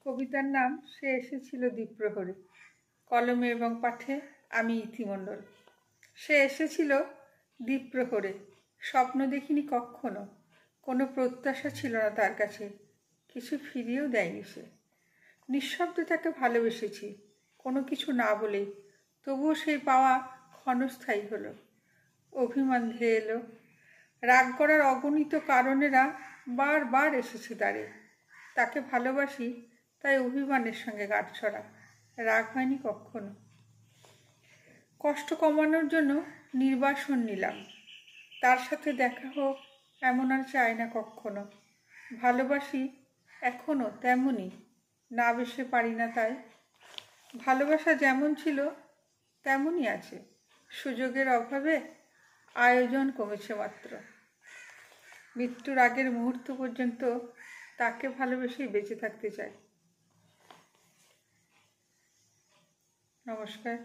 কবিতার নাম সে এসেছিল দ্বীপ্রহরে। কলমে এবং পাঠে আমি ইতি মণ্ডল। সে এসেছিল দ্বীপ্রহরে, স্বপ্ন দেখিনি কখনো, কোনো প্রত্যাশা ছিল না তার কাছে, কিছু ফিরিয়েও দেয়নি সে। নিঃশব্দে তাকে ভালোবেসেছি, কোনো কিছু না বলেই, তবুও সেই পাওয়া ক্ষণস্থায়ী হলো। অভিমান ধেয়ে এলো, রাগ করার অগণিত কারণেরা বারবার এসেছে দ্বারে। তাকে ভালোবাসি তাই অভিমানের সঙ্গে গাঁটছড়া, রাগ হয়নি কখনো। কষ্ট কমানোর জন্য নির্বাসন নিলাম, তার সাথে দেখা হোক এমন আর চাই না কখনো। ভালোবাসি এখনো তেমনই, না বেশে পারি না তাই। ভালোবাসা যেমন ছিল তেমনই আছে, সুযোগের অভাবে আয়োজন কমেছে মাত্র। মৃত্যুর আগের মুহূর্ত পর্যন্ত তাকে ভালোবেসেই বেঁচে থাকতে চাই। নমস্কার।